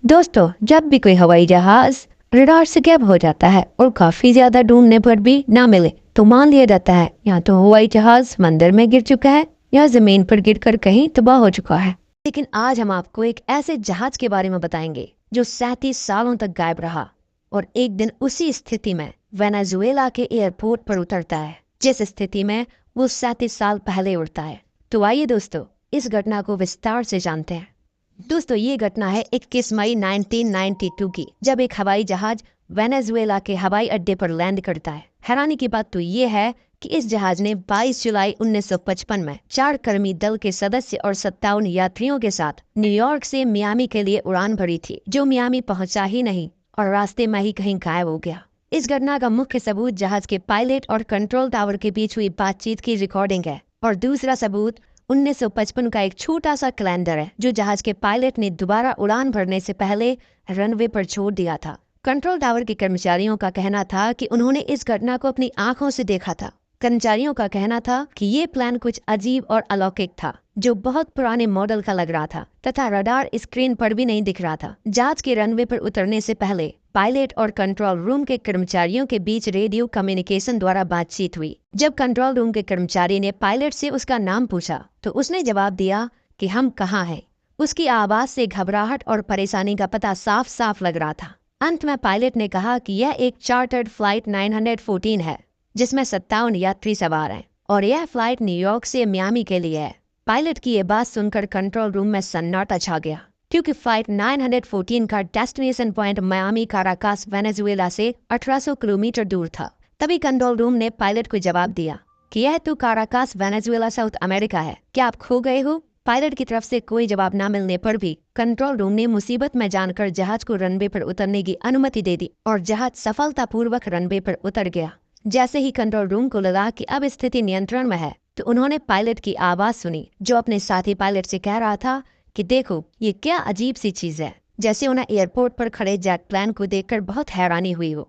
दोस्तों, जब भी कोई हवाई जहाज रडार से गैब हो जाता है और काफी ज्यादा ढूंढने पर भी ना मिले तो मान लिया जाता है या तो हवाई जहाज समंदर में गिर चुका है या जमीन पर गिरकर कहीं तबाह हो चुका है। लेकिन आज हम आपको एक ऐसे जहाज के बारे में बताएंगे जो 37 सालों तक गायब रहा और एक दिन उसी स्थिति में वेनेजुएला के एयरपोर्ट पर उतरता है जिस स्थिति में वो 37 साल पहले उड़ता है। तो आइए दोस्तों, इस घटना को विस्तार से जानते हैं। दोस्तों, ये घटना है 21 मई 1992 की, जब एक हवाई जहाज वेनेजुएला के हवाई अड्डे पर लैंड करता है। हैरानी की बात तो ये है कि इस जहाज ने 22 जुलाई 1955 में 4 कर्मी दल के सदस्य और 57 यात्रियों के साथ न्यूयॉर्क से मियामी के लिए उड़ान भरी थी, जो मियामी पहुंचा ही नहीं और रास्ते में ही कहीं गायब हो गया। इस घटना का मुख्य सबूत जहाज के पायलट और कंट्रोल टावर के बीच हुई बातचीत की रिकॉर्डिंग है और दूसरा सबूत 1955 का एक छोटा सा कैलेंडर है जो जहाज के पायलट ने दोबारा उड़ान भरने से पहले रनवे पर छोड़ दिया था। कंट्रोल टावर के कर्मचारियों का कहना था कि उन्होंने इस घटना को अपनी आंखों से देखा था। कर्मचारियों का कहना था कि ये प्लान कुछ अजीब और अलौकिक था, जो बहुत पुराने मॉडल का लग रहा था तथा रडार स्क्रीन पर भी नहीं दिख रहा था। जहाज के रनवे पर उतरने से पहले पायलट और कंट्रोल रूम के कर्मचारियों के बीच रेडियो कम्युनिकेशन द्वारा बातचीत हुई। जब कंट्रोल रूम के कर्मचारी ने पायलट से उसका नाम पूछा तो उसने जवाब दिया कि हम कहाँ हैं। उसकी आवाज से घबराहट और परेशानी का पता साफ साफ लग रहा था। अंत में पायलट ने कहा कि यह एक चार्टर्ड फ्लाइट 914 है जिसमें 57 यात्री सवार हैं और यह फ्लाइट न्यूयॉर्क से मियामी के लिए है। पायलट की यह बात सुनकर कंट्रोल रूम में सन्नाटा छा गया, क्योंकि फ्लाइट 914 का destination point Miami Caracas Venezuela से 1800 किलोमीटर दूर था। तभी कंट्रोल रूम ने पायलट को जवाब दिया कि यह तो काराकास वेनेजुएला साउथ अमेरिका है, क्या आप खो गए हो? पायलट की तरफ से कोई जवाब न मिलने पर भी कंट्रोल रूम ने मुसीबत में जानकर जहाज को रनवे पर उतरने की अनुमति दे दी और जहाज सफलतापूर्वक रनवे पर उतर गया। जैसे ही कंट्रोल रूम को लगा कि अब स्थिति नियंत्रण में है तो उन्होंने पायलट की आवाज सुनी जो अपने साथी पायलट से कह रहा था कि देखो, ये क्या अजीब सी चीज है। जैसे उन्हें एयरपोर्ट पर खड़े जेट प्लेन को देखकर बहुत हैरानी हुई हो।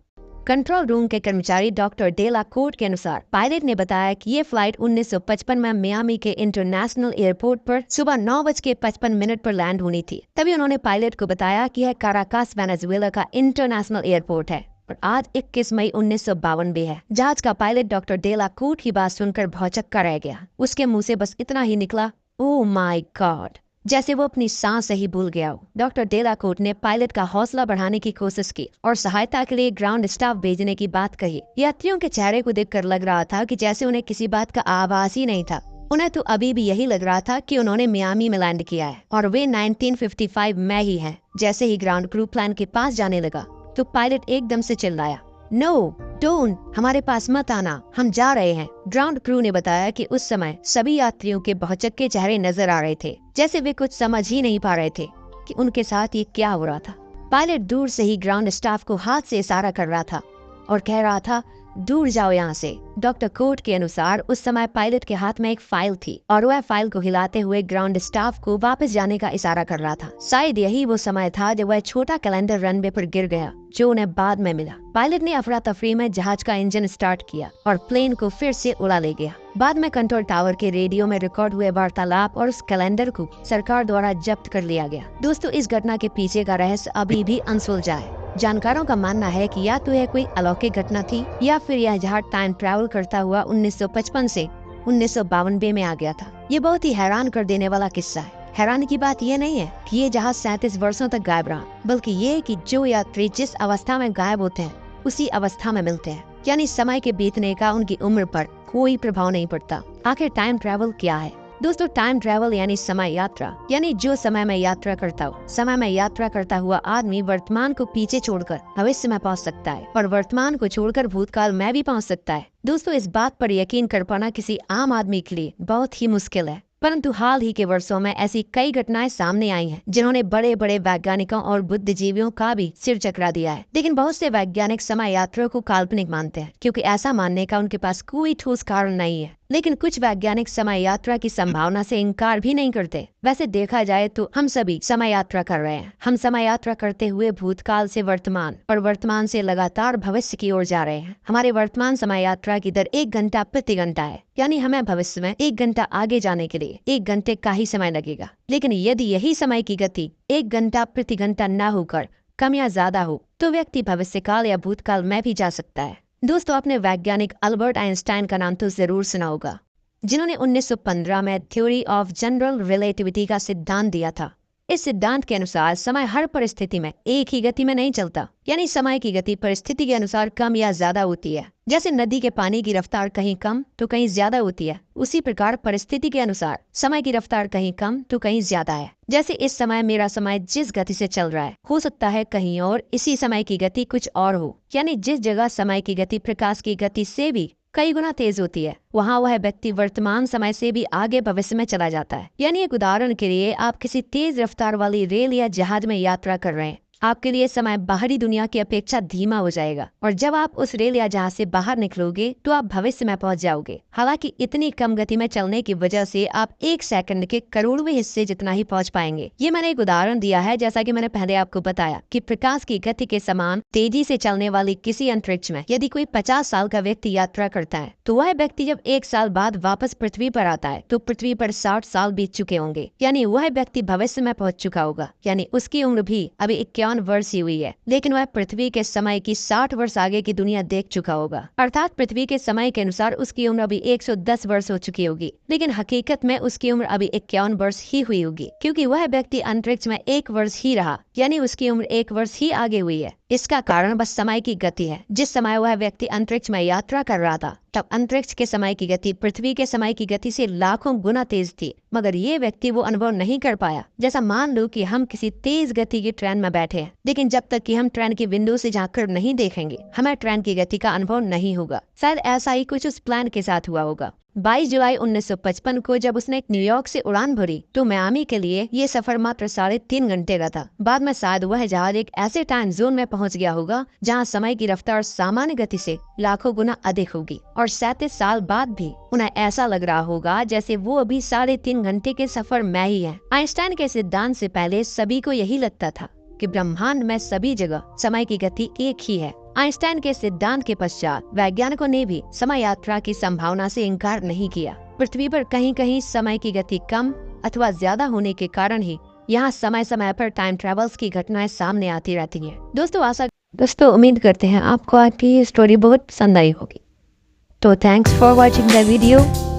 कंट्रोल रूम के कर्मचारी डॉक्टर डेला कोर्ट के अनुसार पायलट ने बताया कि ये फ्लाइट 1955 में मियामी के इंटरनेशनल एयरपोर्ट पर सुबह 9:55 पर लैंड होनी थी। तभी उन्होंने पायलट को बताया कि यह काराकास वेनेजुएला का इंटरनेशनल एयरपोर्ट है और आज 21 मई 1952 है। जहाज का पायलट डॉक्टर डेला कोर्ट की बात सुनकर भौचक्का रह गया। उसके मुंह से बस इतना ही निकला, ओह माय गॉड, जैसे वो अपनी सांस ही भूल गया हो। डॉक्टर डेलाकोर्ट ने पायलट का हौसला बढ़ाने की कोशिश की और सहायता के लिए ग्राउंड स्टाफ भेजने की बात कही। यात्रियों के चेहरे को देखकर लग रहा था कि जैसे उन्हें किसी बात का आभास ही नहीं था। उन्हें तो अभी भी यही लग रहा था कि उन्होंने मियामी में लैंड किया है और वे 1955 में ही हैं। जैसे ही ग्राउंड क्रू प्लान के पास जाने लगा तो पायलट एकदम से चिल्लाया, नो डोंट, हमारे पास मत आना, हम जा रहे हैं। ग्राउंड क्रू ने बताया कि उस समय सभी यात्रियों के भौचक्के चेहरे नजर आ रहे थे, जैसे वे कुछ समझ ही नहीं पा रहे थे कि उनके साथ ये क्या हो रहा था। पायलट दूर से ही ग्राउंड स्टाफ को हाथ से इशारा कर रहा था और कह रहा था, दूर जाओ यहाँ से। डॉक्टर कोर्ट के अनुसार उस समय पायलट के हाथ में एक फाइल थी और वह फाइल को हिलाते हुए ग्राउंड स्टाफ को वापस जाने का इशारा कर रहा था। शायद यही वो समय था जब वह छोटा कैलेंडर रनवे पर गिर गया जो उन्हें बाद में मिला। पायलट ने अफरा तफरी में जहाज का इंजन स्टार्ट किया और प्लेन को फिर से उड़ा ले गया। बाद में कंट्रोल टावर के रेडियो में रिकॉर्ड हुए वार्तालाप और उस कैलेंडर को सरकार द्वारा जब्त कर लिया गया। दोस्तों, इस घटना के पीछे का रहस्य अभी भी अनसुलझा है। जानकारों का मानना है कि या तो यह कोई अलौकिक घटना थी या फिर यह जहाज टाइम ट्रैवल करता हुआ 1955 से 1952 में आ गया था। ये बहुत ही हैरान कर देने वाला किस्सा है। हैरानी की बात यह नहीं है कि ये जहाज 37 वर्षों तक गायब रहा, बल्कि ये कि जो यात्री जिस अवस्था में गायब होते हैं उसी अवस्था में मिलते हैं, यानी समय के बीतने का उनकी उम्र पर कोई प्रभाव नहीं पड़ता। आखिर टाइम ट्रैवल क्या है? दोस्तों, टाइम ट्रैवल यानी समय यात्रा, यानी जो समय में यात्रा करता हो। समय में यात्रा करता हुआ आदमी वर्तमान को पीछे छोड़कर भविष्य में पहुंच सकता है और वर्तमान को छोड़कर भूतकाल में भी पहुंच सकता है। दोस्तों, इस बात पर यकीन कर पाना किसी आम आदमी के लिए बहुत ही मुश्किल है, परंतु हाल ही के वर्षों में ऐसी कई घटनाएं सामने आई हैं जिन्होंने बड़े बड़े वैज्ञानिकों और बुद्धिजीवियों का भी सिर चकरा दिया है। लेकिन बहुत से वैज्ञानिक समय यात्रा को काल्पनिक मानते हैं, क्योंकि ऐसा मानने का उनके पास कोई ठोस कारण नहीं है। लेकिन कुछ वैज्ञानिक समय यात्रा की संभावना से इनकार भी नहीं करते। वैसे देखा जाए तो हम सभी समय यात्रा कर रहे हैं। हम समय यात्रा करते हुए भूतकाल से वर्तमान और वर्तमान से लगातार भविष्य की ओर जा रहे हैं। हमारे वर्तमान समय यात्रा की दर 1 घंटा प्रति घंटा है, यानी हमें भविष्य में 1 घंटा आगे जाने के लिए 1 घंटे का ही समय लगेगा। लेकिन यदि यही समय की गति 1 घंटा प्रति घंटा न होकर कम या ज्यादा हो तो व्यक्ति भविष्यकाल या भूतकाल में भी जा सकता है। दोस्तों, आपने वैज्ञानिक अल्बर्ट आइंस्टाइन का नाम तो जरूर सुना होगा, जिन्होंने 1915 में थ्योरी ऑफ जनरल रिलेटिविटी का सिद्धांत दिया था। इस सिद्धांत के अनुसार समय हर परिस्थिति में एक ही गति में नहीं चलता, यानी समय की गति परिस्थिति के अनुसार कम या ज्यादा होती है। जैसे नदी के पानी की रफ्तार कहीं कम तो कहीं ज्यादा होती है, उसी प्रकार परिस्थिति के अनुसार समय की रफ्तार कहीं कम तो कहीं ज्यादा है। जैसे इस समय मेरा समय जिस गति से चल रहा है, हो सकता है कहीं और इसी समय की गति कुछ और हो, यानी जिस जगह समय की गति प्रकाश की गति से भी कई गुना तेज होती है, वहाँ वह व्यक्ति वर्तमान समय से भी आगे भविष्य में चला जाता है। यानी एक उदाहरण के लिए, आप किसी तेज रफ्तार वाली रेल या जहाज में यात्रा कर रहे हैं। आपके लिए समय बाहरी दुनिया की अपेक्षा धीमा हो जाएगा और जब आप उस रेल या जहाज से बाहर निकलोगे तो आप भविष्य में पहुंच जाओगे। हालांकि इतनी कम गति में चलने की वजह से आप 1 सेकंड के करोड़वें हिस्से जितना ही पहुंच पाएंगे। ये मैंने एक उदाहरण दिया है, जैसा कि मैंने पहले आपको बताया कि प्रकाश की गति के समान तेजी से चलने वाली किसी अंतरिक्ष में यदि कोई 50 साल का व्यक्ति यात्रा करता है तो वह व्यक्ति जब 1 साल बाद वापस पृथ्वी पर आता है तो पृथ्वी पर 60 साल बीत चुके होंगे, यानी वह व्यक्ति भविष्य में पहुंच चुका होगा। यानी उसकी उम्र भी अभी 51 वर्ष ही हुई है, लेकिन वह पृथ्वी के समय की 60 वर्ष आगे की दुनिया देख चुका होगा। अर्थात पृथ्वी के समय के अनुसार उसकी उम्र अभी 110 वर्ष हो चुकी होगी, लेकिन हकीकत में उसकी उम्र अभी 51 वर्ष ही हुई होगी, क्योंकि वह व्यक्ति अंतरिक्ष में 1 वर्ष ही रहा, यानी उसकी उम्र 1 वर्ष ही आगे हुई है। इसका कारण बस समय की गति है। जिस समय वह व्यक्ति अंतरिक्ष में यात्रा कर रहा था तब अंतरिक्ष के समय की गति पृथ्वी के समय की गति से लाखों गुना तेज थी, मगर ये व्यक्ति वो अनुभव नहीं कर पाया। जैसा मान लो कि हम किसी तेज गति की ट्रेन में बैठे हैं, लेकिन जब तक कि हम ट्रेन की विंडो से झांककर नहीं देखेंगे हमें ट्रेन की गति का अनुभव नहीं होगा। शायद ऐसा ही कुछ उस प्लेन के साथ हुआ होगा। 22 जुलाई 1955 को जब उसने न्यूयॉर्क से उड़ान भरी तो मियामी के लिए ये सफर मात्र 3.5 घंटे का था। बाद में शायद वह जहाज एक ऐसे टाइम जोन में पहुंच गया होगा जहां समय की रफ्तार सामान्य गति से लाखों गुना अधिक होगी और 37 साल बाद भी उन्हें ऐसा लग रहा होगा जैसे वो अभी 3.5 घंटे के सफर में ही है। आइंस्टाइन के सिद्धांत से पहले सभी को यही लगता था कि ब्रह्मांड में सभी जगह समय की गति एक ही है। आइंस्टाइन के सिद्धांत के पश्चात वैज्ञानिकों ने भी समय यात्रा की संभावना से इनकार नहीं किया। पृथ्वी पर कहीं कहीं समय की गति कम अथवा ज्यादा होने के कारण ही यहाँ समय समय पर टाइम ट्रेवल्स की घटनाएं सामने आती रहती हैं। दोस्तों उम्मीद करते हैं आपको आज की स्टोरी बहुत पसंद आई होगी। तो thanks for watching the video.